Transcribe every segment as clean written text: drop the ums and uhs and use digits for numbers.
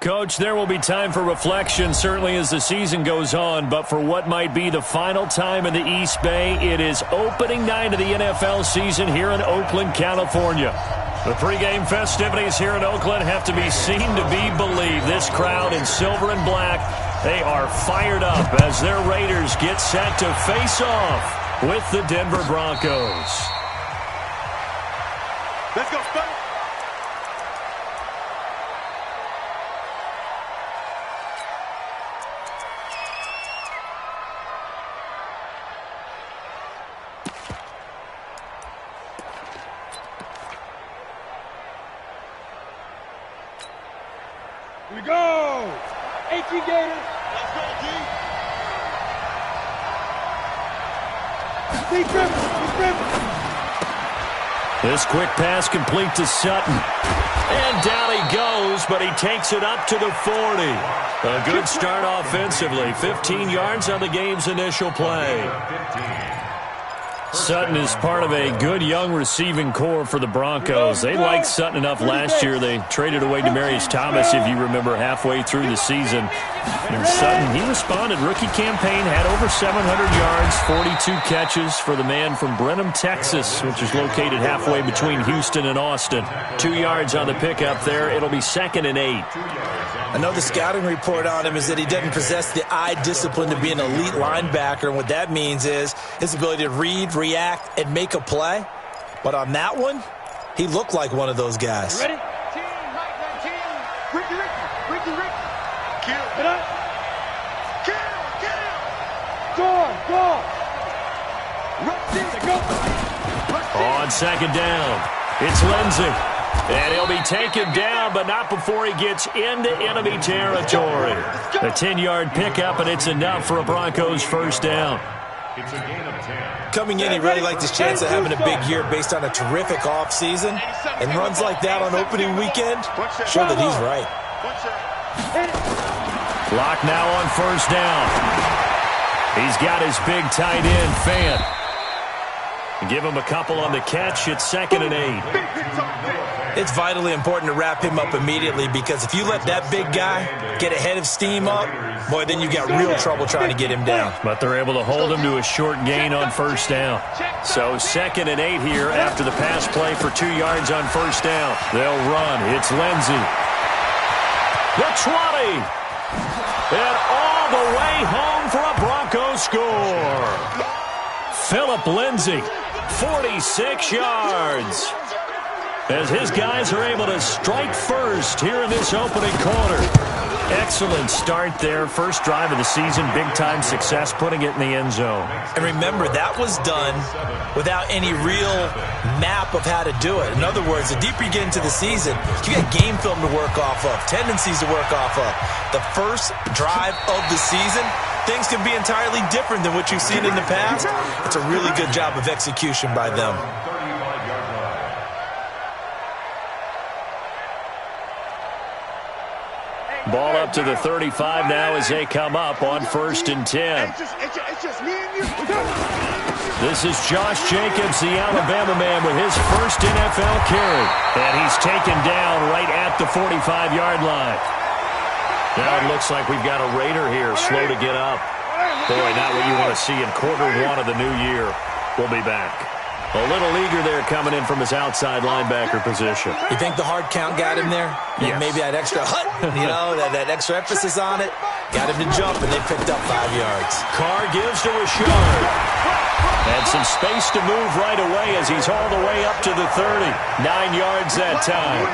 Coach, there will be time for reflection, certainly as the season goes on, but for what might be the final time in the East Bay, it is opening night of the NFL season here in Oakland, California. The pregame festivities here in Oakland have to be seen to be believed. This crowd in silver and black, they are fired up as their Raiders get set to face off with the Denver Broncos. Let's go, Spud. Here we go! BigQadeer! Let's go, D! This quick pass complete to Sutton. And down he goes, but he takes it up to the 40. A good start offensively. 15 yards on the game's initial play. Sutton is part of a good young receiving core for the Broncos. They liked Sutton enough last year. They traded away Demaryius Thomas, if you remember, halfway through the season. And Sutton, he responded. Rookie campaign, had over 700 yards, 42 catches for the man from Brenham, Texas, which is located halfway between Houston and Austin. 2 yards on the pickup there. It'll be 2nd and 8. I know the scouting report on him is that he doesn't possess the eye discipline to be an elite linebacker, and what that means is his ability to read, react, and make a play. But on that one, he looked like one of those guys. Ready? Team, right, team. Ricky. Kill. Get up. Kill. Go. On 2nd down, it's Lindsey. And he'll be taken down, but not before he gets into enemy territory. A 10-yard pickup, and it's enough for a Broncos first down. It's a gain of 10. Coming in, he really liked his chance of having a big year based on a terrific offseason. And runs like that on opening weekend show that he's right. Clock now on first down. He's got his big tight end, Fant. Give him a couple on the catch. It's 2nd and 8. It's vitally important to wrap him up immediately, because if you let that big guy get ahead of steam up, boy, then you got real trouble trying to get him down. But they're able to hold him to a short gain on first down. So 2nd and 8 here after the pass play for 2 yards on first down. They'll run. It's Lindsey. The 20. And all the way home for a Broncos score. Phillip Lindsey, 46 yards. As his guys are able to strike first here in this opening quarter. Excellent start there. First drive of the season. Big-time success, putting it in the end zone. And remember, that was done without any real map of how to do it. In other words, the deeper you get into the season, you got game film to work off of, tendencies to work off of. The first drive of the season, things can be entirely different than what you've seen in the past. It's a really good job of execution by them. Ball up to the 35 now as they come up on 1st and 10. This is Josh Jacobs, the Alabama man, with his first NFL carry. And he's taken down right at the 45-yard line. Now it looks like we've got a Raider here, slow to get up. Boy, not what you want to see in quarter 1 of the new year. We'll be back. A little eager there coming in from his outside linebacker position. You think the hard count got him there? Yes. Maybe that extra that extra emphasis on it got him to jump, and they picked up 5 yards. Carr gives to Rashard. And some space to move right away as he's all the way up to the 30. 9 yards that time.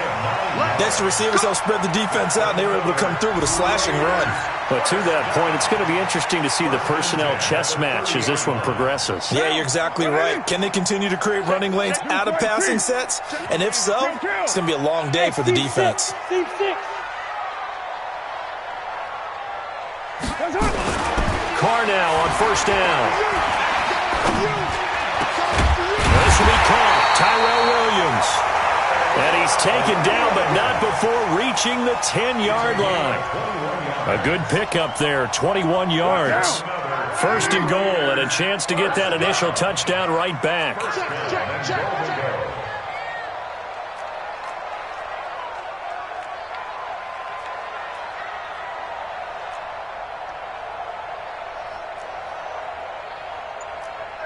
Next, the receivers helped spread the defense out, and they were able to come through with a slashing run. But to that point, it's going to be interesting to see the personnel chess match as this one progresses. Yeah, you're exactly right. Can they continue to create running lanes out of passing sets? And if so, it's going to be a long day for the defense. Carr now on first down. This will be caught. Tyrell Williams. And he's taken down, but not before reaching the 10-yard line. A good pickup there, 21 yards. 1st and goal, and a chance to get that initial touchdown right back.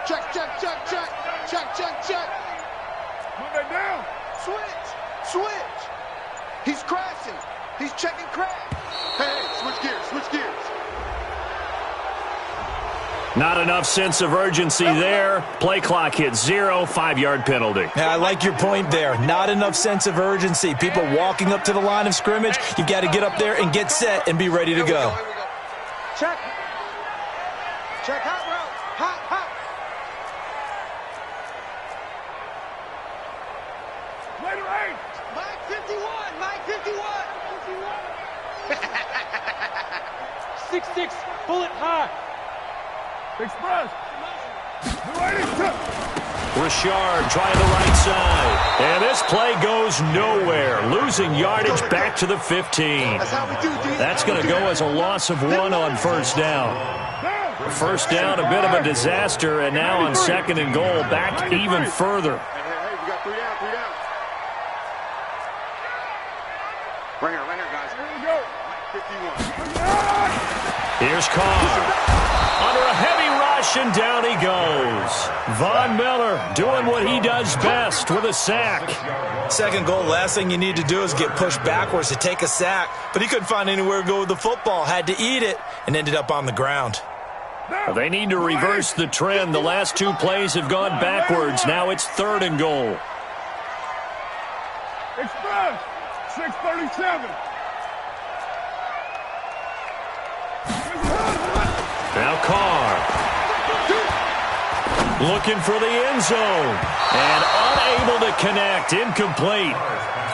Check, check, check, check. Check, check, check. Move it down. Switch. Switch. He's crashing. He's checking crash. Hey, switch gears. Switch gears. Not enough sense of urgency there. Play clock hit 0, 5-yard penalty. Yeah, I like your point there. Not enough sense of urgency. People walking up to the line of scrimmage, you've got to get up there and get set and be ready to go. Here we go. Check. Check hot route. Hot, hot. Later 8. Mike 51. Mike 51. 6-6. Bullet high. Express. Richard trying the right side. And this play goes nowhere. Losing yardage back to the 15. That's how we do, D. That's going to go as a loss of 1 on first down. First down, a bit of a disaster, and now on 2nd and goal, back even further. Hey, we got 3 down, 3 down. Right here, guys. Here we go. 51. Here's Carr. Under a heavy rush, and down he goes. Von Miller doing what he does best with a sack. 2nd goal, last thing you need to do is get pushed backwards to take a sack. But he couldn't find anywhere to go with the football. Had to eat it and ended up on the ground. Well, they need to reverse the trend. The last 2 plays have gone backwards. Now it's 3rd and goal. Express. 637. Now Carr. Looking for the end zone. And unable to connect. Incomplete.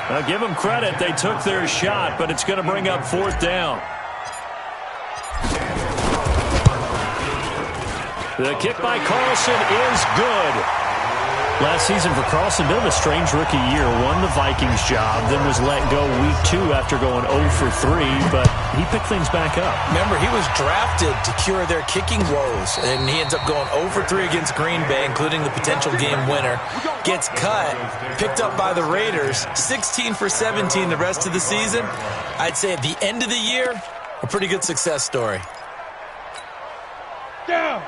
Now give them credit. They took their shot, but it's going to bring up 4th down. The kick by Carlson is good. Last season for Carlson, bit of a strange rookie year. Won the Vikings job, then was let go week 2 after going 0 for 3, but he picked things back up. Remember, he was drafted to cure their kicking woes, and he ends up going 0 for 3 against Green Bay, including the potential game winner. Gets cut, picked up by the Raiders, 16 for 17 the rest of the season. I'd say at the end of the year, a pretty good success story.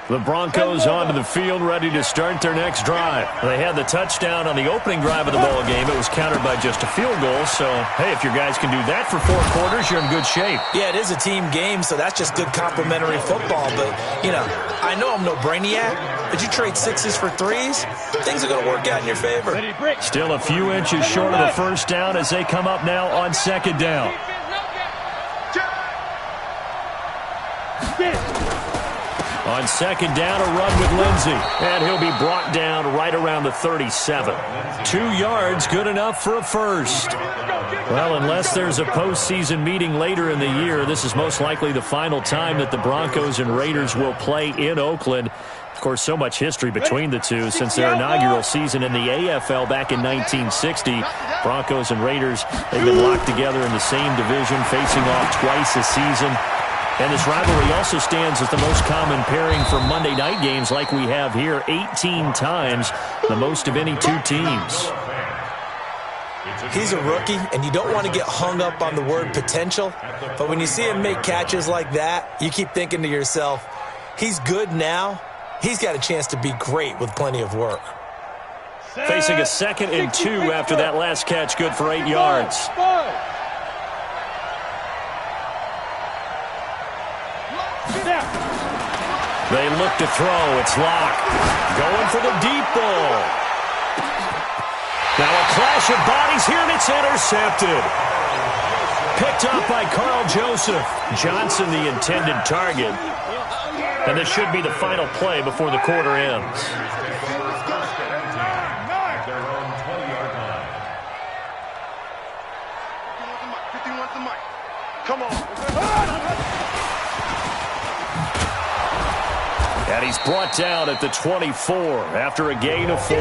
The Broncos onto the field, ready to start their next drive. They had the touchdown on the opening drive of the ball game. It was countered by just a field goal. So, hey, if your guys can do that for 4 quarters, you're in good shape. Yeah, it is a team game, so that's just good complimentary football. But, you know, I know I'm no brainiac, but you trade 6s for 3s, things are going to work out in your favor. Still a few inches short of the first down as they come up now on 2nd down. On 2nd down, a run with Lindsey. And he'll be brought down right around the 37. 2 yards, good enough for a first. Well, unless there's a postseason meeting later in the year, this is most likely the final time that the Broncos and Raiders will play in Oakland. Of course, so much history between the two since their inaugural season in the AFL back in 1960. Broncos and Raiders, they've been locked together in the same division, facing off twice a season. And this rivalry also stands as the most common pairing for Monday night games like we have here, 18 times, the most of any 2 teams. He's a rookie, and you don't want to get hung up on the word potential, but when you see him make catches like that, you keep thinking to yourself, he's good now, he's got a chance to be great with plenty of work. Facing a 2nd and 2 after that last catch, good for 8 yards. They look to throw. It's locked. Going for the deep ball. Now a clash of bodies here, and it's intercepted. Picked up by Carl Joseph. Johnson, the intended target. And this should be the final play before the quarter ends. Come on. And he's brought down at the 24 after a gain of 4.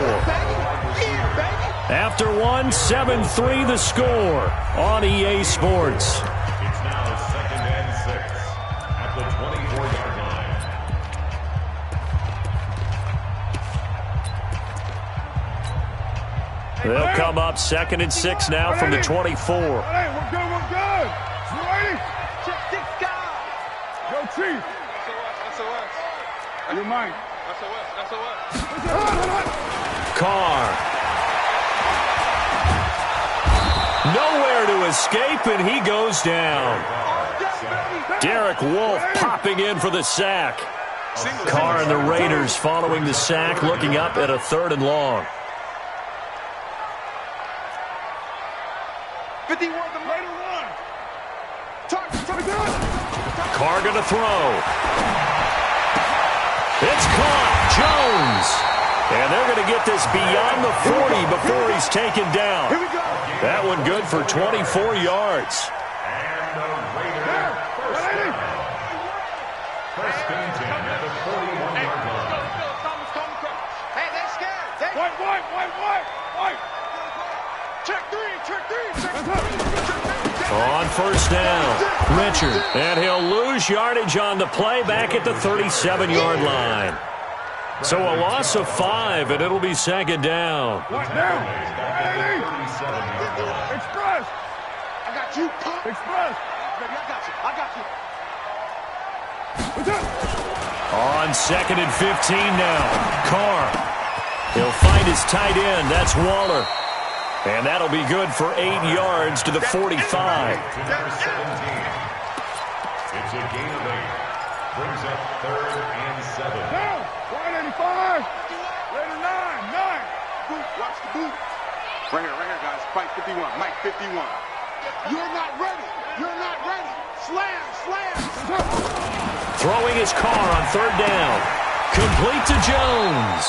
After one, 7-3 the score on EA Sports. It's now 2nd and 6 at the 24-yard line. They'll come up 2nd and 6 now from the 24. Hey, we're good. You ready? Check 6 guys. Go, Chief. SOS. You mine. Carr. Nowhere to escape, and he goes down. Derek Wolfe popping in for the sack. Carr and the Raiders following the sack, looking up at a 3rd and long. 51, the Raider one. Carr going to throw. It's caught. Jones. And they're going to get this beyond the 40 before he's taken down. Here we go. That one good for 24 yards. And the Raiders first and 10 at the 41-yard line. Hey, they're scared. White. Check three. On first down, Richard. And he'll lose yardage on the play back at the 37-yard line. So a loss of 5, and it'll be 2nd down. Express. I got you, Pop. Express. Baby, I got you. On 2nd and 15 now, Carr. He'll find his tight end. That's Waller. And that'll be good for 8 yards to the 45. It's a gain of 8. Brings up 3rd and 7. Down. 185. Raider 9. Boot, watch the boot. Right here, guys. Fight 51. Mike 51. You're not ready. Slam. Throwing his Carr on 3rd down. Complete to Jones.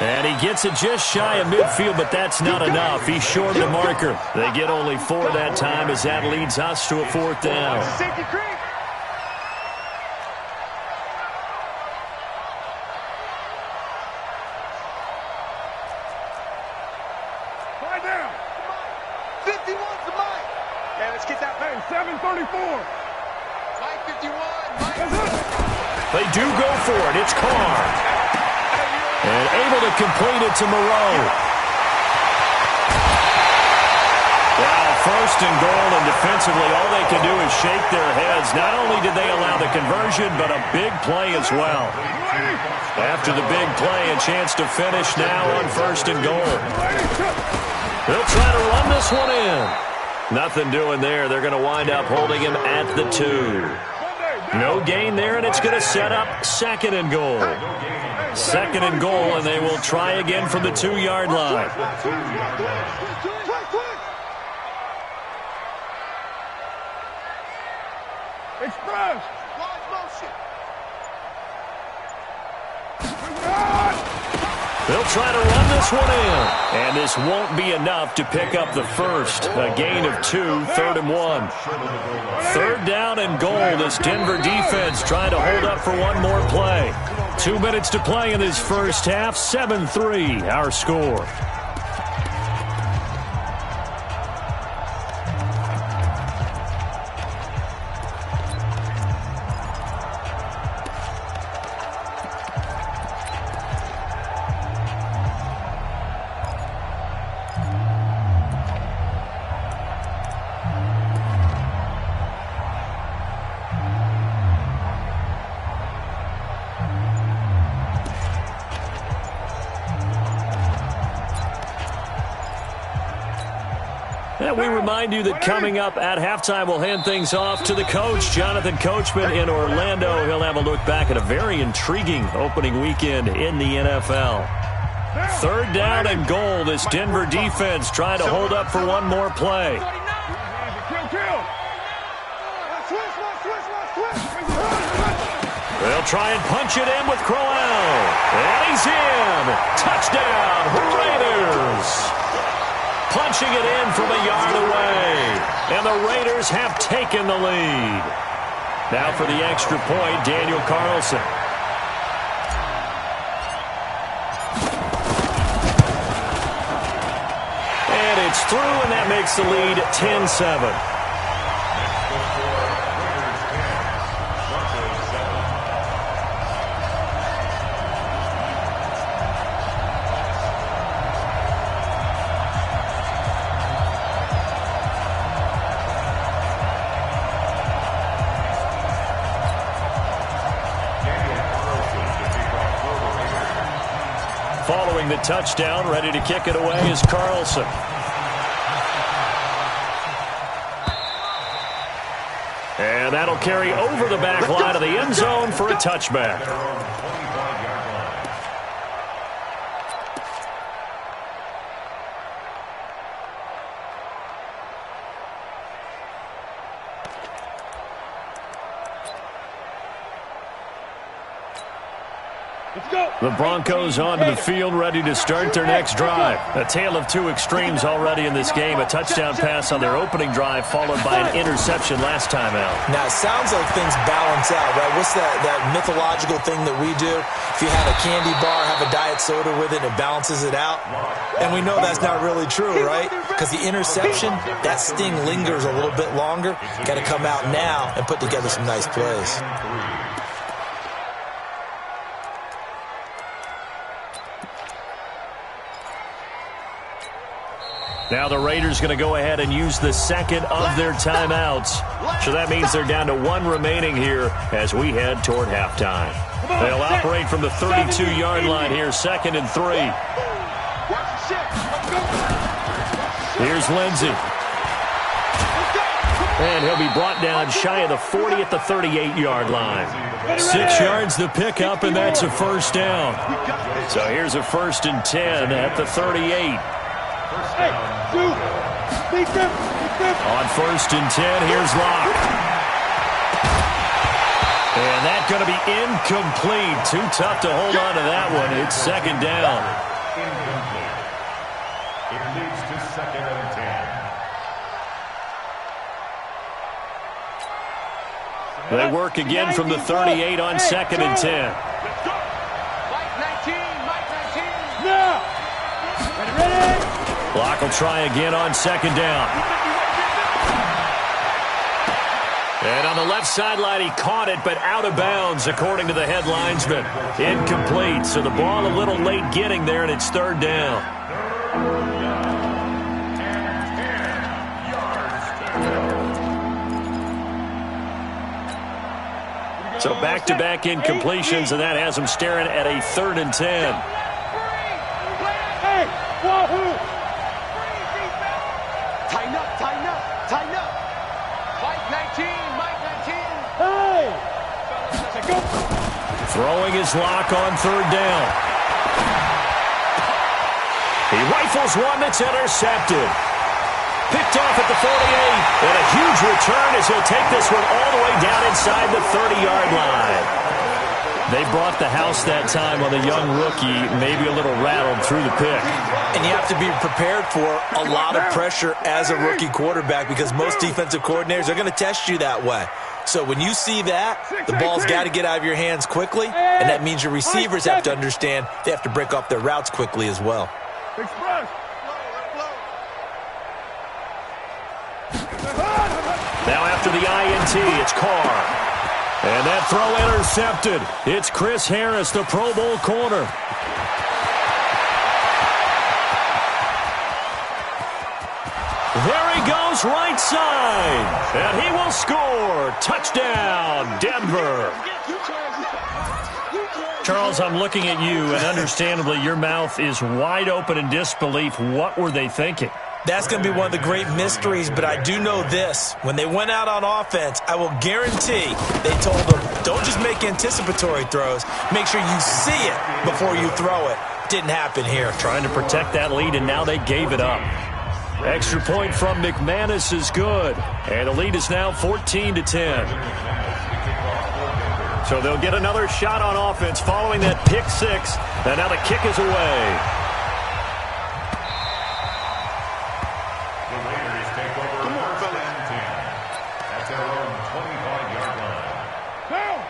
And he gets it just shy of midfield, but that's not enough. He's short of the marker. They get only 4 that time as that leads us to a 4th down. Safety creek. Five down. 51's the Mike. Hey, let's get that. Hey, 734. Mike 51. They do go for it. It's Carr. And able to complete it to Moreau. Well, 1st and goal, and defensively, all they can do is shake their heads. Not only did they allow the conversion, but a big play as well. After the big play, a chance to finish now on 1st and goal. They'll try to run this one in. Nothing doing there. They're going to wind up holding him at the 2. No gain there, and it's going to set up 2nd and goal. 2nd and goal, and they will try again from the 2-yard line. Express. They'll try to run this one in, and this won't be enough to pick up the 1st. A gain of 2, 3rd and 1. 3rd down and goal. This Denver defense trying to hold up for one more play. 2 minutes to play in this first half. 7-3, our score. And we remind you that coming up at halftime, we'll hand things off to the coach, Jonathan Coachman in Orlando. He'll have a look back at a very intriguing opening weekend in the NFL. 3rd down and goal. This Denver defense trying to hold up for one more play. They'll try and punch it in with Crowell. And he's in. Touchdown, Raiders. Punching it in from a yard away. And the Raiders have taken the lead. Now for the extra point, Daniel Carlson. And it's through, and that makes the lead 10-7. following the touchdown. Ready to kick it away is Carlson. And that'll carry over the back line of the end zone for a touchback. The Broncos onto the field, ready to start their next drive. A tale of two extremes already in this game. A touchdown pass on their opening drive, followed by an interception last time out. Now, it sounds like things balance out, right? What's that mythological thing that we do? If you have a candy bar, have a diet soda with it, it balances it out. And we know that's not really true, right? Because the interception, that sting lingers a little bit longer. Got to come out now and put together some nice plays. Now the Raiders going to go ahead and use the second of their timeouts. So that means they're down to one remaining here as we head toward halftime. They'll operate from the 32-yard line here, 2nd and 3. Here's Lindsey. And he'll be brought down shy of the 40 at the 38-yard line. 6 yards the pickup, and that's a first down. So here's a 1st and 10 at the 38. On 1st and 10, here's Locke. And that's going to be incomplete. Too tough to hold on to that one. It's 2nd down. Incomplete. It leads to 2nd and 10. They work again from the 38 on 2nd and 10. Mike 19, Mike 19. Now. Ready? Locke will try again on 2nd down. And on the left sideline, he caught it, but out of bounds, according to the head linesman. Incomplete, so the ball a little late getting there, and it's 3rd down. So back-to-back incompletions, and that has him staring at a 3rd and 10. Hey, wahoo! Tighten up, tighten up, tighten up. Mike 19, Mike 19. Hey! Throwing his Lock on 3rd down. He rifles one that's intercepted. Picked off at the 48, and a huge return as he'll take this one all the way down inside the 30-yard line. They brought the house that time on the young rookie, maybe a little rattled through the pick. And you have to be prepared for a lot of pressure as a rookie quarterback because most defensive coordinators are going to test you that way. So when you see that, the ball's got to get out of your hands quickly, and that means your receivers have to understand they have to break off their routes quickly as well. Now after the INT, it's Carr. And that throw intercepted. It's Chris Harris, the Pro Bowl corner. There he goes, right side. And he will score. Touchdown, Denver. Charles, I'm looking at you, and understandably, your mouth is wide open in disbelief. What were they thinking? That's going to be one of the great mysteries, but I do know this. When they went out on offense, I will guarantee they told them, don't just make anticipatory throws. Make sure you see it before you throw it. Didn't happen here. Trying to protect that lead, and now they gave it up. Extra point from McManus is good, and the lead is now 14-10. So they'll get another shot on offense following that pick six, and now the kick is away.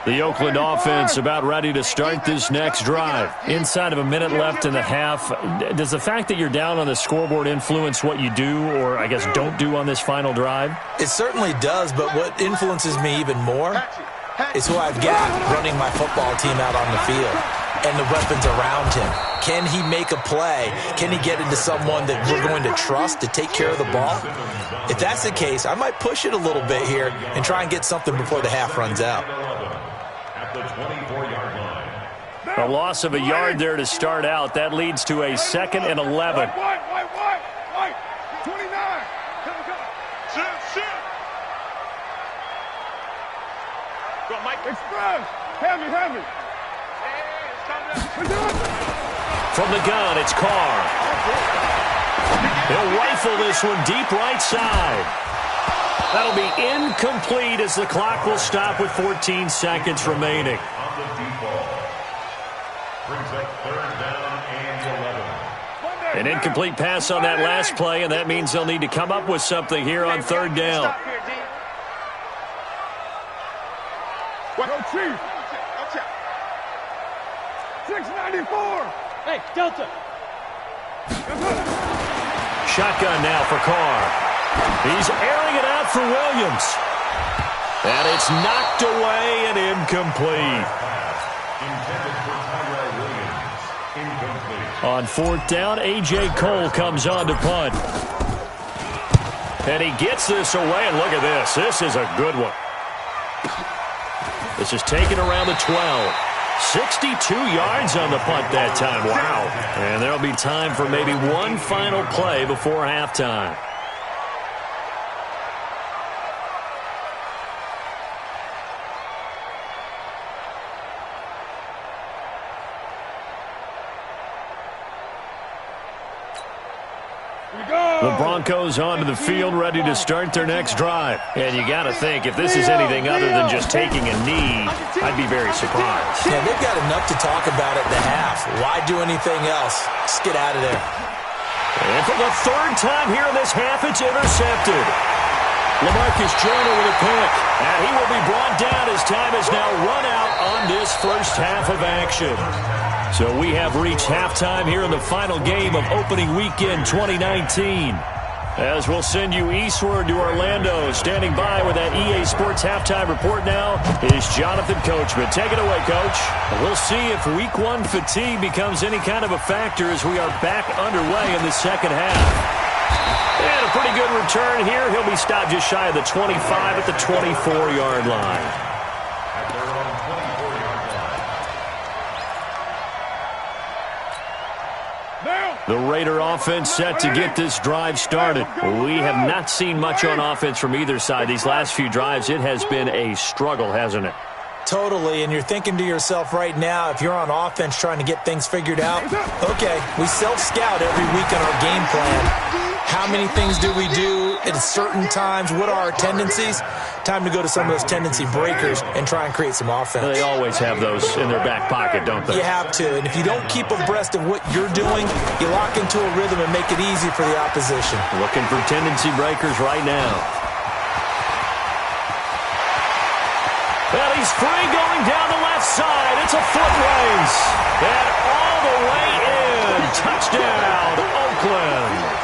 The Oakland offense about ready to start this next drive. Inside of a minute left in the half, does the fact that you're down on the scoreboard influence what you do or, I guess, don't do on this final drive? It certainly does, but what influences me even more is who I've got running my football team out on the field and the weapons around him. Can he make a play? Can he get into someone that we're going to trust to take care of the ball? If that's the case, I might push it a little bit here and try and get something before the half runs out. At the 24-yard line, A loss of a yard there to start out. That leads to a 2nd and 11. White. 29. Sit. Go, Mike. Express. Heavy. From the gun, it's Carr. He'll rifle this one deep right side. That'll be incomplete as the clock will stop with 14 seconds remaining. On the deep ball. Brings up 3rd down and 11. An incomplete pass on that last play, and that means they'll need to come up with something here on 3rd down. Go, Chief. 694. Hey, Delta. Shotgun now for Carr. He's airing it out for Williams. And it's knocked away and incomplete. Intended for Tyrell Williams. Incomplete. On 4th down, A.J. Cole comes on to punt. And he gets this away, and look at this. This is a good one. This is taken around the 12. 62 yards on the punt that time. Wow. And there'll be time for maybe one final play before halftime. The Broncos onto the field, ready to start their next drive. And you got to think, if this is anything other than just taking a knee, I'd be very surprised. Yeah, they've got enough to talk about at the half. Why do anything else? Just get out of there. And for the 3rd time here in this half, it's intercepted. LaMarcus Joyner with a pick. And he will be brought down as time is now run out on this first half of action. So we have reached halftime here in the final game of opening weekend 2019. As we'll send you eastward to Orlando. Standing by with that EA Sports halftime report now is Jonathan Coachman. Take it away, Coach. We'll see if week 1 fatigue becomes any kind of a factor as we are back underway in the second half. And a pretty good return here. He'll be stopped just shy of the 25 at the 24-yard line. The Raider offense set to get this drive started. We have not seen much on offense from either side. These last few drives, it has been a struggle, hasn't it? Totally, and you're thinking to yourself right now, if you're on offense trying to get things figured out, okay, we self-scout every week on our game plan. How many things do we do at certain times? What are our tendencies? Time to go to some of those tendency breakers and try and create some offense. They always have those in their back pocket, don't they? You have to, and if you don't keep abreast of what you're doing, you lock into a rhythm and make it easy for the opposition. Looking for tendency breakers right now. Well, he's free going down the left side. It's a foot race. And all the way in. Touchdown, Oakland.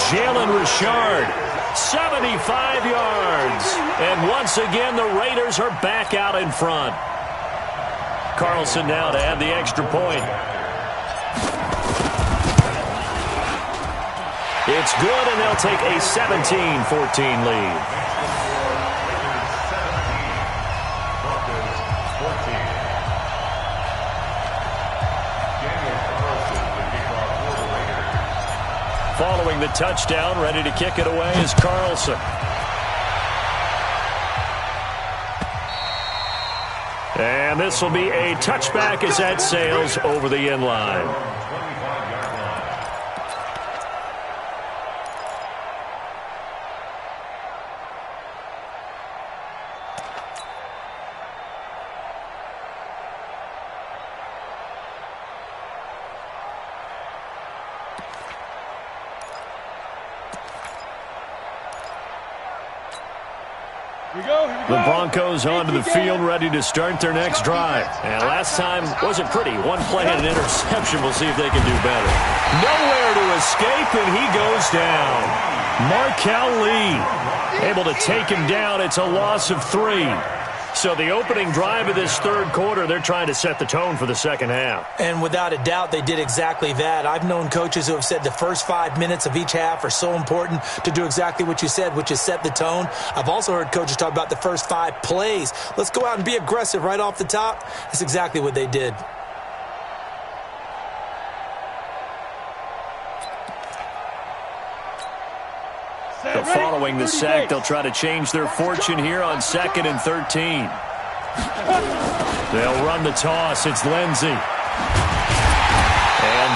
Jalen Richard, 75 yards. And once again, the Raiders are back out in front. Carlson now to add the extra point. It's good, and they'll take a 17-14 lead. Following the touchdown, ready to kick it away is Carlson. And this will be a touchback as that sails over the end line. The Broncos onto the field, ready to start their next drive. And last time wasn't pretty. One play and an interception. We'll see if they can do better. Nowhere to escape, and he goes down. Markel Lee able to take him down. It's a loss of 3. So the opening drive of this third quarter, they're trying to set the tone for the second half. And without a doubt, they did exactly that. I've known coaches who have said the first 5 minutes of each half are so important to do exactly what you said, which is set the tone. I've also heard coaches talk about the first 5 plays. Let's go out and be aggressive right off the top. That's exactly what they did. So following the sack, they'll try to change their fortune here on 2nd and 13. They'll run the toss. It's Lindsey. And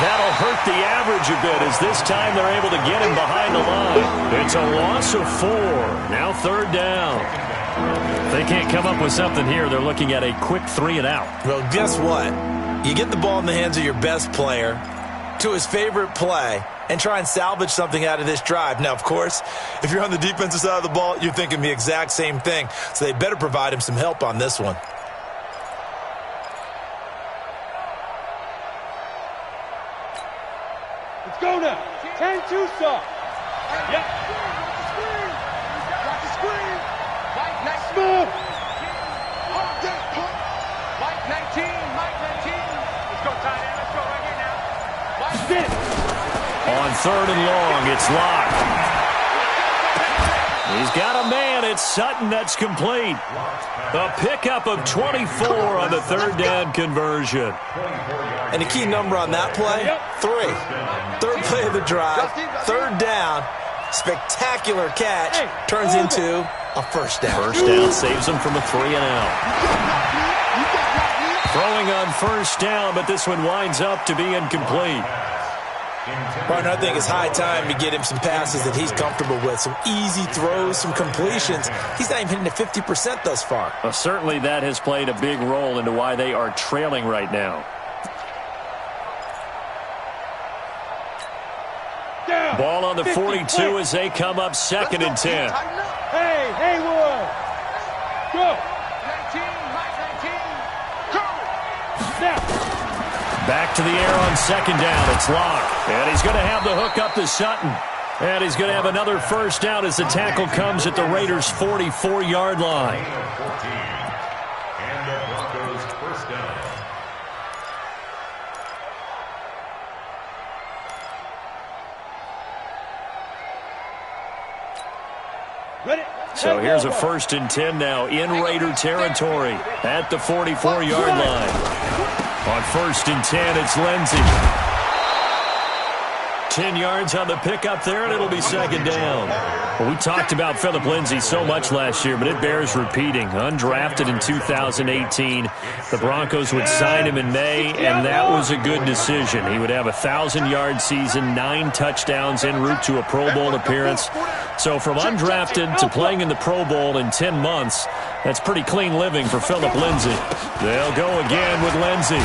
that'll hurt the average a bit as this time they're able to get him behind the line. It's a loss of 4. Now 3rd down. If they can't come up with something here, they're looking at a quick 3 and out. Well, guess what? You get the ball in the hands of your best player to his favorite play and try and salvage something out of this drive. Now, of course, if you're on the defensive side of the ball, you're thinking the exact same thing. So they better provide him some help on this one. Let's go now. 10-2 stop. Yep. Got the screen. Mike, nice move. Mike 19. Let's go, tight end. Let's go right here now. Mike, sit. On 3rd and long, it's locked. He's got a man. It's Sutton. That's complete. A pickup of 24 on the 3rd down conversion. And the key number on that play, 3. 3rd play of the drive, 3rd down, spectacular catch, turns into a 1st down. 1st down saves them from a 3 and out. Throwing on 1st down, but this one winds up to be incomplete. Partner, I think it's high time to get him some passes that he's comfortable with, some easy throws, some completions. He's not even hitting the 50% thus far. Well, certainly that has played a big role into why they are trailing right now. Ball on the 42 as they come up 2nd and 10. Hey, Haywood. Go. 19. Snap. Back to the air on 2nd down. It's locked. And he's going to have the hook up to Sutton. And he's going to have another 1st down as the tackle comes at the Raiders' 44-yard line. And the Broncos 1st down. So here's a 1st and 10 now in Raider territory at the 44-yard line. On 1st and 10, it's Lindsey. 10 yards on the pickup there, and it'll be 2nd down. Well, we talked about Philip Lindsey so much last year, but it bears repeating. Undrafted in 2018, the Broncos would sign him in May, and that was a good decision. He would have a 1,000-yard season, 9 touchdowns en route to a Pro Bowl appearance. So from undrafted to playing in the Pro Bowl in 10 months, that's pretty clean living for Philip Lindsey. They'll go again with Lindsey.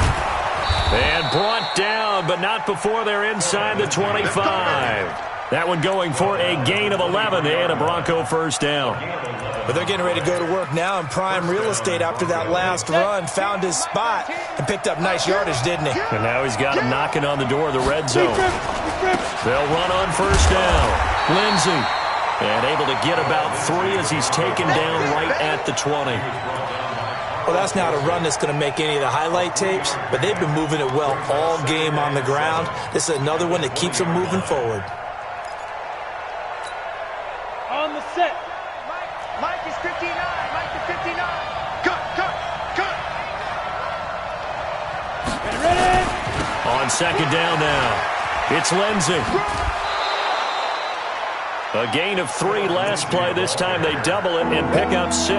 And brought down, but not before they're inside the 25. That one going for a gain of 11 and a Bronco 1st down. But they're getting ready to go to work now in prime real estate after that last run. Found his spot and picked up nice yardage, didn't he? And now he's got him knocking on the door of the red zone. They'll run on 1st down. Lindsey. And able to get about 3 as he's taken down right at the 20. Well, that's not a run that's going to make any of the highlight tapes, but they've been moving it well all game on the ground. This is another one that keeps them moving forward. On the set. Mike is 59. Mike is 59. Cut. Get ready. On 2nd down now, it's Lindsey. A gain of 3 last play. This time they double it and pick up 6.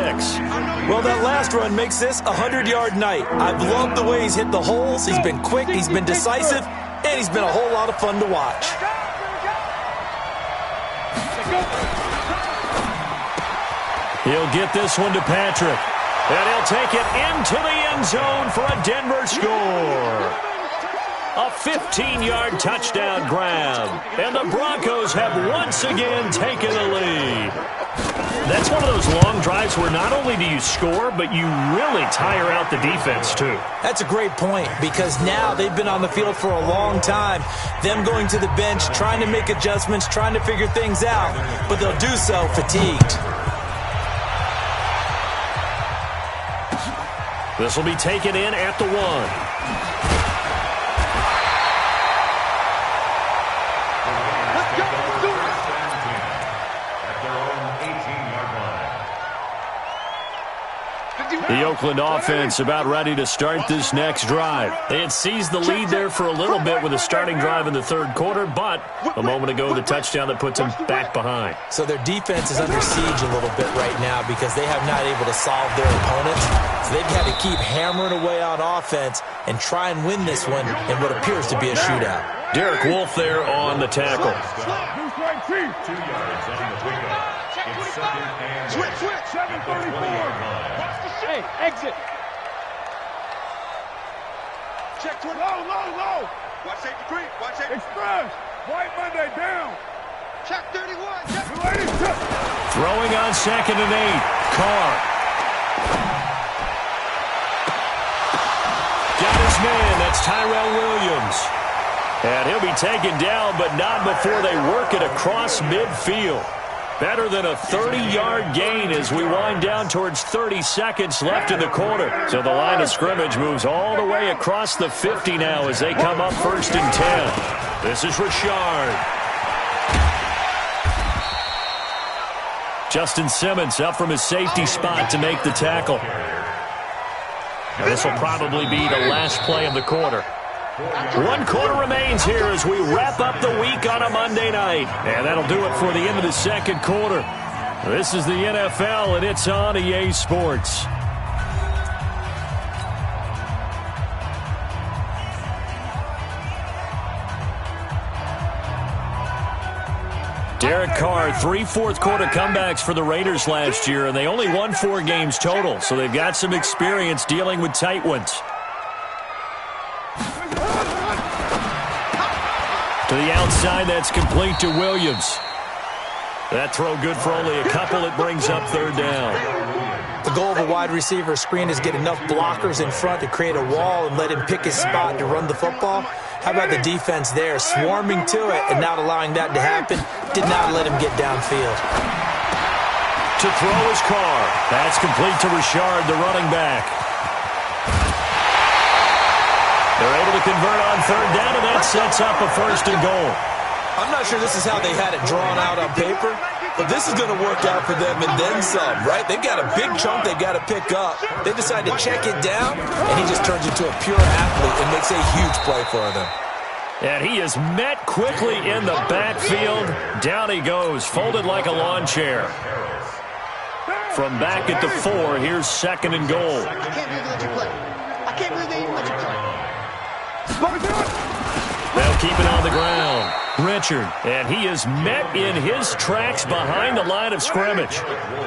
Well, that last run makes this a 100-yard night. I've loved the way he's hit the holes. He's been quick, he's been decisive, and he's been a whole lot of fun to watch. He'll get this one to Patrick. And he'll take it into the end zone for a Denver score. A 15-yard touchdown grab. And the Broncos have once again taken the lead. That's one of those long drives where not only do you score, but you really tire out the defense, too. That's a great point, because now they've been on the field for a long time. Them going to the bench, trying to make adjustments, trying to figure things out, but they'll do so fatigued. This will be taken in at the 1. The Oakland offense about ready to start this next drive. They had seized the lead there for a little bit with a starting drive in the third quarter, but a moment ago the touchdown that puts them back behind. So their defense is under siege a little bit right now because they have not able to solve their opponents. So they've had to keep hammering away on offense and try and win this one in what appears to be a shootout. Derek Wolfe there on the tackle. 2 yards on the pickup. It's second and Switch. 7:34. Hey, exit. Check 20. Low. Watch safety creep. Watch safety. Express. White Monday down. Check 31. Check. Throwing on 2nd and 8. Carr. Got his man. That's Tyrell Williams. And he'll be taken down, but not before they work it across midfield. Better than a 30-yard gain as we wind down towards 30 seconds left in the quarter. So the line of scrimmage moves all the way across the 50 now as they come up 1st and 10. This is Richard. Justin Simmons up from his safety spot to make the tackle. Now this will probably be the last play of the quarter. 1 quarter remains here as we wrap up the week on a Monday night. And that'll do it for the end of the second quarter. This is the NFL, and it's on EA Sports. Derek Carr, 3 fourth-quarter comebacks for the Raiders last year, and they only won 4 games total, so they've got some experience dealing with tight ones. To the outside, that's complete to Williams. That throw good for only a couple. It brings up 3rd down. The goal of a wide receiver screen is get enough blockers in front to create a wall and let him pick his spot to run the football. How about the defense there, swarming to it and not allowing that to happen? Did not let him get downfield. To throw is Carr. That's complete to Richard, the running back. They're able to convert on 3rd down, and that sets up a 1st and goal. I'm not sure this is how they had it drawn out on paper, but this is going to work out for them and then some, right? They've got a big chunk they've got to pick up. They decide to check it down, and he just turns into a pure athlete and makes a huge play for them. And he is met quickly in the backfield. Down he goes, folded like a lawn chair. From back at the 4, here's 2nd and goal. I can't believe they let you play. I can't believe they even let you play. They'll keep it on the ground. Richard, and he is met in his tracks behind the line of scrimmage.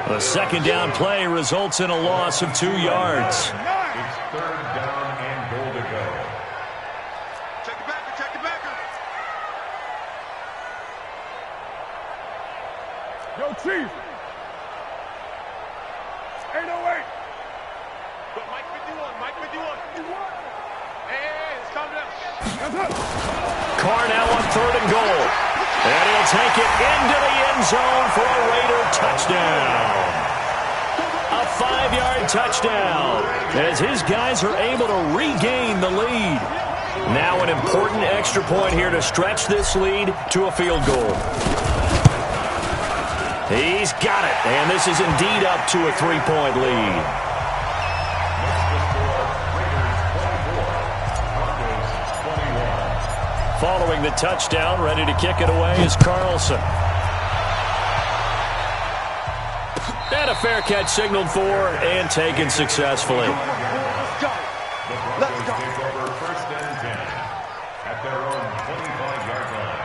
The 2nd down play results in a loss of 2 yards. It's 3rd down and goal to go. Check the backer. Check the backer. Yo, Chief. 808. Mike 51. Hey, it's coming down. That's up. Carr now on 3rd and goal. And he'll take it into the end zone for a Raider touchdown. A 5-yard touchdown as his guys are able to regain the lead. Now an important extra point here to stretch this lead to a field goal. He's got it, and this is indeed up to a 3-point lead. Following the touchdown, ready to kick it away is Carlson. And a fair catch signaled for and taken successfully. Let's go. Let's go. Take over 1st and 10 at their own 25-yard line.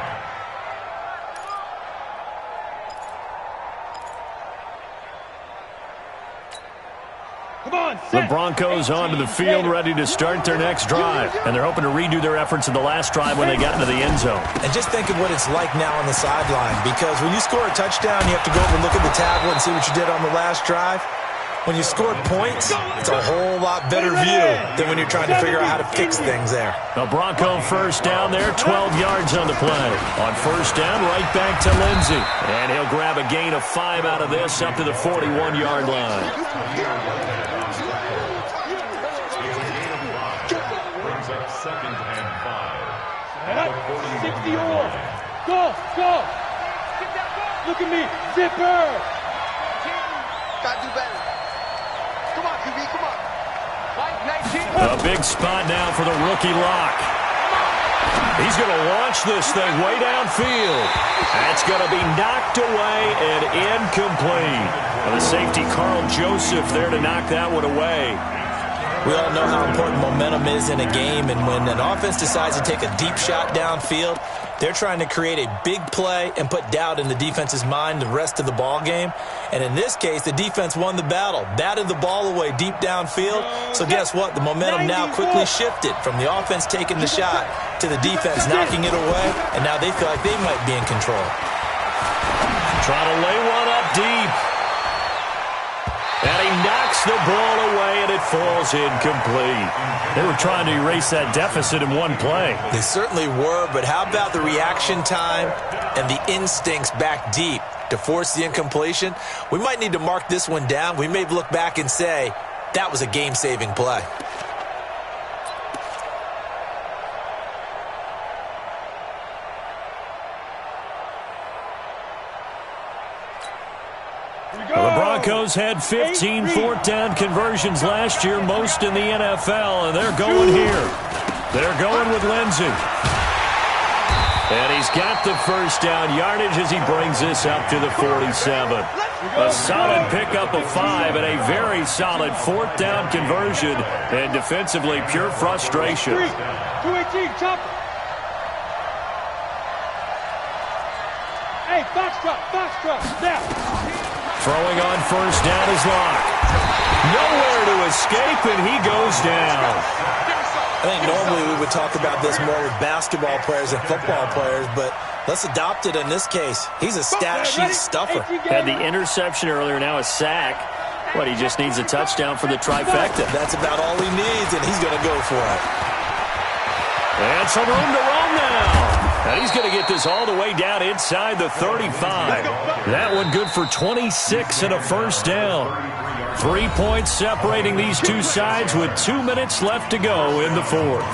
Come on, The Broncos onto the field ready to start their next drive. And they're hoping to redo their efforts in the last drive when they got into the end zone. And just think of what it's like now on the sideline, because when you score a touchdown, you have to go over and look at the tablet and see what you did on the last drive. When you scored points, it's a whole lot better view than when you're trying to figure out how to fix things there. A Bronco 1st down there, 12 yards on the play. On 1st down, right back to Lindsey. And he'll grab a gain of 5 out of this up to the 41-yard line. Brings up 2nd and 5. 60 off. Go. Look at me. Zipper. Gotta do better. Come on, QB, come on. A big spot now for the rookie lock. He's going to launch this thing way downfield. That's going to be knocked away and incomplete. And the safety, Carl Joseph, there to knock that one away. We all know how important momentum is in a game, and when an offense decides to take a deep shot downfield, they're trying to create a big play and put doubt in the defense's mind the rest of the ball game. And in this case, the defense won the battle, batted the ball away deep downfield. So guess what? The momentum now quickly shifted from the offense taking the shot to the defense knocking it away, and now they feel like they might be in control. Trying to lay one up deep. And he knocks the ball away, and it falls incomplete. They were trying to erase that deficit in one play. They certainly were, but how about the reaction time and the instincts back deep to force the incompletion? We might need to mark this one down. We may look back and say, that was a game-saving play. Well, the Broncos had 15 fourth-down conversions last year, most in the NFL, and they're going here. They're going with Lindsey. And he's got the first down yardage as he brings this up to the 47. A solid pickup of 5 and a very solid fourth-down conversion, and defensively pure frustration. 218, chop. Hey, box truck, now. Throwing on first down is Locke. Nowhere to escape, and he goes down. I think normally we would talk about this more with basketball players and football players, but let's adopt it in this case. He's a stat sheet stuffer. Had the interception earlier, now a sack. What, he just needs a touchdown for the trifecta. That's about all he needs, and he's going to go for it. And some room to roam now. And he's going to get this all the way down inside the 35. That one good for 26 and a first down. 3 points separating these two sides with 2 minutes left to go in the fourth.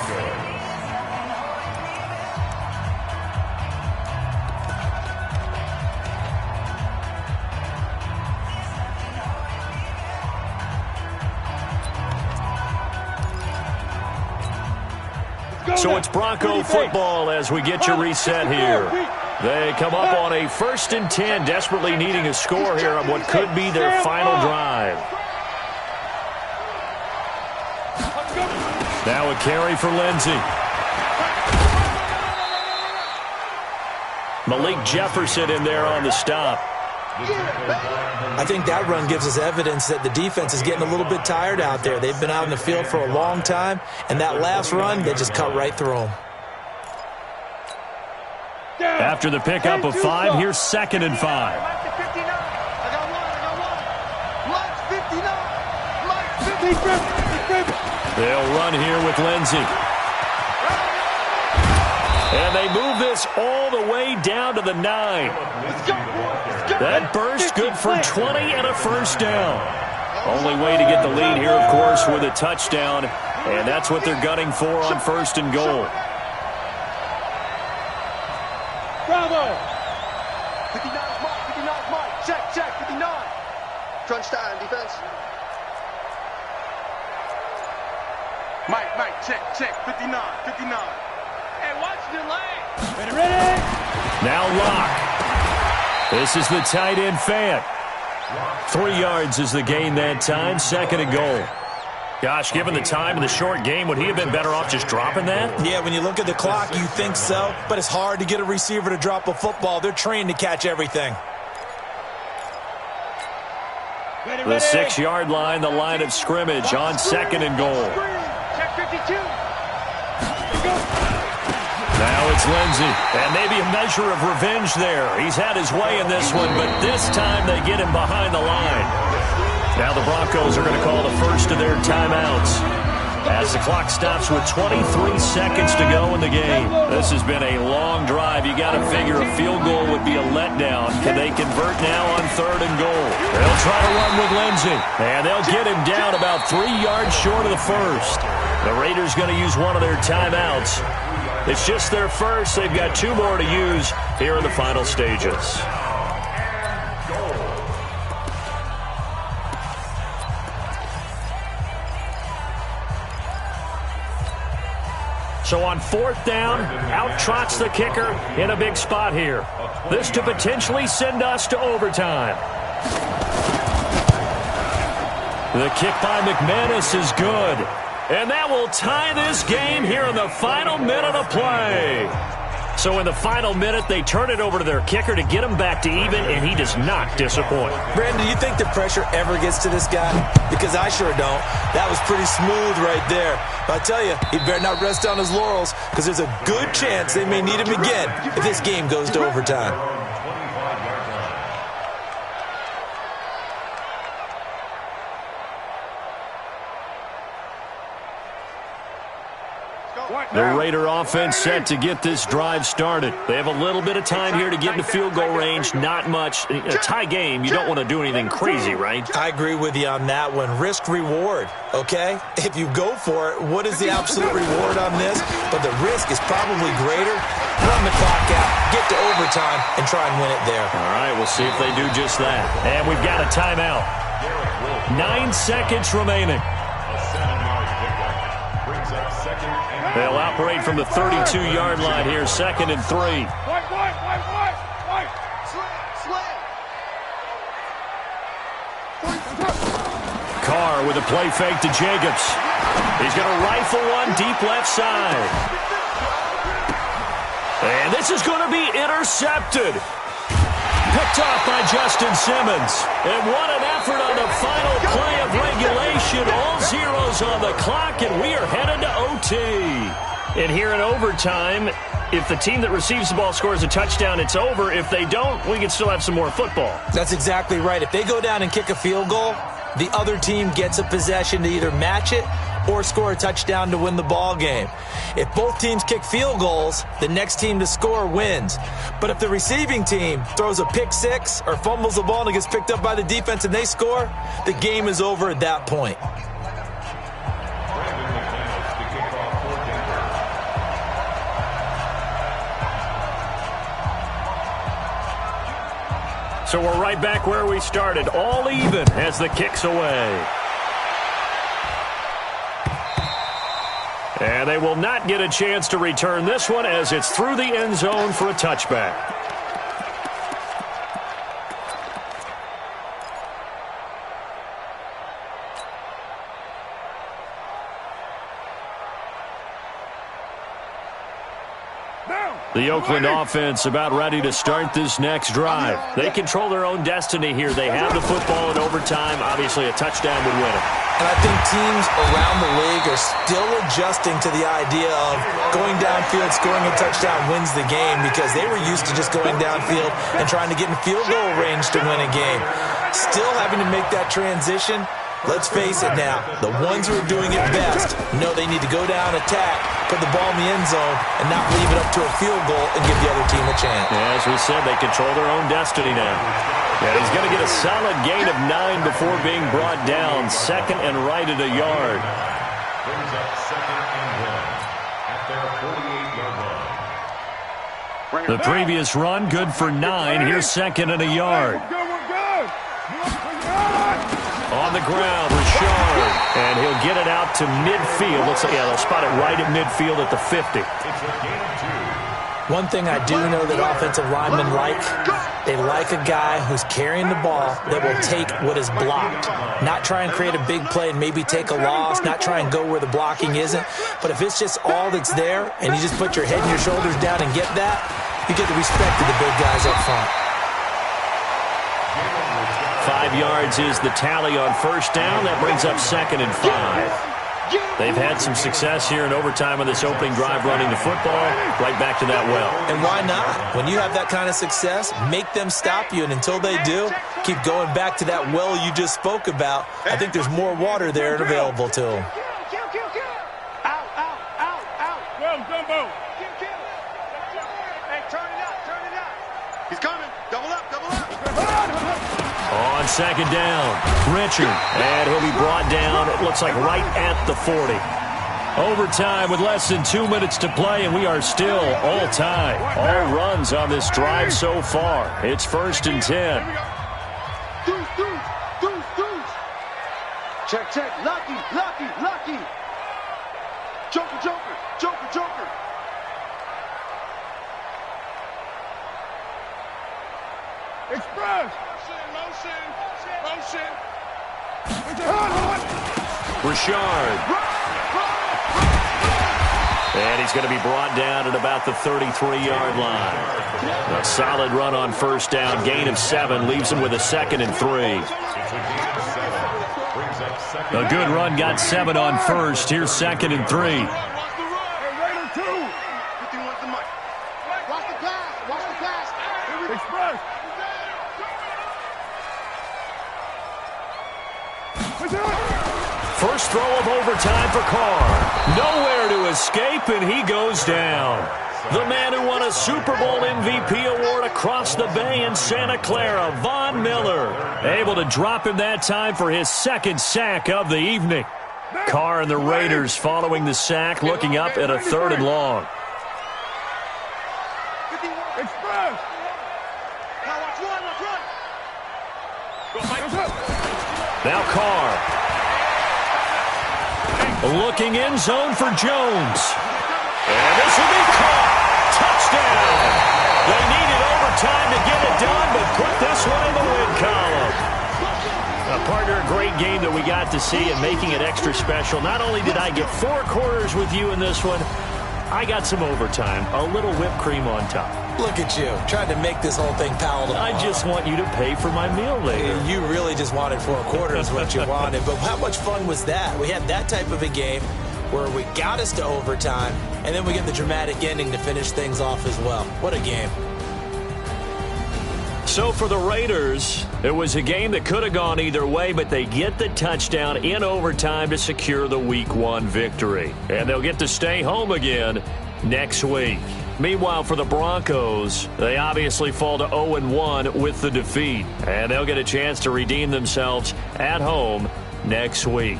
So it's Bronco football as we get you reset here. They come up on a 1st and 10, desperately needing a score here on what could be their final drive. Now a carry for Lindsey. Malik Jefferson in there on the stop. I think that run gives us evidence that the defense is getting a little bit tired out there. They've been out in the field for a long time, and that last run, they just cut right through them. After the pickup of 5, here's 2nd and 5. They'll run here with Lindsey. And they move this all the way down to the 9. That burst good for 20 and a first down. Only way to get the lead here, of course, with a touchdown. And that's what they're gunning for on 1st and goal. Bravo. 59 mark. Check, 59. Crunch time, defense. Mike, check, 59. Hey, watch the lane. Ready. Now Locke. This is the tight end Fant. 3 yards is the gain that time, 2nd and goal. Gosh, given the time in the short game, would he have been better off just dropping that? Yeah, when you look at the clock, you think so, but it's hard to get a receiver to drop a football. They're trained to catch everything. The 6-yard line, the line of scrimmage on 2nd and goal. Check 52. Now it's Lindsey, and maybe a measure of revenge there. He's had his way in this one, but this time they get him behind the line. Now the Broncos are going to call the first of their timeouts as the clock stops with 23 seconds to go in the game. This has been a long drive. You got to figure a field goal would be a letdown. Can they convert now on 3rd and goal? They'll try to run with Lindsey, and they'll get him down about 3 yards short of the first. The Raiders going to use one of their timeouts. It's just their first. They've got 2 more to use here in the final stages. So on 4th down, out trots the kicker in a big spot here. This to potentially send us to overtime. The kick by McManus is good. And that will tie this game here in the final minute of play. So in the final minute, they turn it over to their kicker to get him back to even, and he does not disappoint. Brandon, do you think the pressure ever gets to this guy? Because I sure don't. That was pretty smooth right there. But I tell you, he better not rest on his laurels, because there's a good chance they may need him again if this game goes to overtime. The Raider offense set to get this drive started. They have a little bit of time here to get into field goal range. Not much. In a tie game, you don't want to do anything crazy, right? I agree with you on that one. Risk-reward, okay? If you go for it, what is the absolute reward on this? But the risk is probably greater. Run the clock out, get to overtime, and try and win it there. All right, we'll see if they do just that. And we've got a timeout. 9 seconds remaining. They'll operate from the 32-yard line here, 2nd and 3. Carr with a play fake to Jacobs. He's going to rifle one deep left side. And this is going to be intercepted. Picked off by Justin Simmons. And what an effort on the final play of regulation. All zeros on the clock, and we are headed to OT. And here in overtime, if the team that receives the ball scores a touchdown, it's over. If they don't, we can still have some more football. That's exactly right. If they go down and kick a field goal, the other team gets a possession to either match it or score a touchdown to win the ball game. If both teams kick field goals, the next team to score wins. But if the receiving team throws a pick six or fumbles the ball and it gets picked up by the defense and they score, the game is over at that point. So we're right back where we started, all even as the kick's away. And they will not get a chance to return this one as it's through the end zone for a touchback. The Oakland offense about ready to start this next drive. They control their own destiny here. They have the football in overtime. Obviously, a touchdown would win it. And I think teams around the league are still adjusting to the idea of going downfield, scoring a touchdown wins the game, because they were used to just going downfield and trying to get in field goal range to win a game. Still having to make that transition. Let's face it now, the ones who are doing it best know they need to go down, attack, put the ball in the end zone, and not leave it up to a field goal and give the other team a chance. Yeah, as we said, they control their own destiny now. Yeah, he's going to get a solid gain of 9 before being brought down. 2nd and right at a yard. Brings up 2nd and 1 at their 48-yard line. The previous run, good for 9. Here's 2nd and a yard. On the ground, Richard, and he'll get it out to midfield. Looks like, yeah, they'll spot it right at midfield at the 50. One thing I do know that offensive linemen like, they like a guy who's carrying the ball that will take what is blocked. Not try and create a big play and maybe take a loss, not try and go where the blocking isn't. But if it's just all that's there and you just put your head and your shoulders down and get that, you get the respect of the big guys up front. 5 yards is the tally on first down. That brings up 2nd and 5. They've had some success here in overtime on this opening drive running the football. Right back to that well. And why not? When you have that kind of success, make them stop you. And until they do, keep going back to that well you just spoke about. I think there's more water there and available to them. Well, Dumbo. Hey, turn it out. He's coming. Double up. On 2nd down, Richard, and he'll be brought down, it looks like right at the 40. Overtime with less than 2 minutes to play, and we are still all tied. All runs on this drive so far. It's 1st and 10. Check. Lucky. Jump Joker, Joker, Joker. Express. Motion. Richard. And he's going to be brought down at about the 33-yard line. A solid run on first down. Gain of 7 leaves him with a 2nd and 3. A good run got 7 on first. Here's 2nd and 3. Raider 2. 51's the mic. Watch the pass. Watch the pass. Express. First throw of overtime for Carr. Nowhere to escape, and he goes down. The man who won a Super Bowl MVP award across the bay in Santa Clara, Von Miller, able to drop him that time for his 2nd sack of the evening. Carr and the Raiders following the sack, looking up at a 3rd and long. Express. Now watch run. Now Carr. Looking in zone for Jones. And this will be caught. Touchdown. They needed overtime to get it done, but put this one in the win column. Partner, a great game that we got to see, and making it extra special. Not only did I get 4 quarters with you in this one, I got some overtime, a little whipped cream on top. Look at you, trying to make this whole thing palatable. I just want you to pay for my meal later. You really just wanted 4 quarters what you wanted, but how much fun was that? We had that type of a game where we got us to overtime, and then we get the dramatic ending to finish things off as well. What a game. So for the Raiders, it was a game that could have gone either way, but they get the touchdown in overtime to secure the Week 1 victory. And they'll get to stay home again next week. Meanwhile, for the Broncos, they obviously fall to 0-1 with the defeat. And they'll get a chance to redeem themselves at home next week.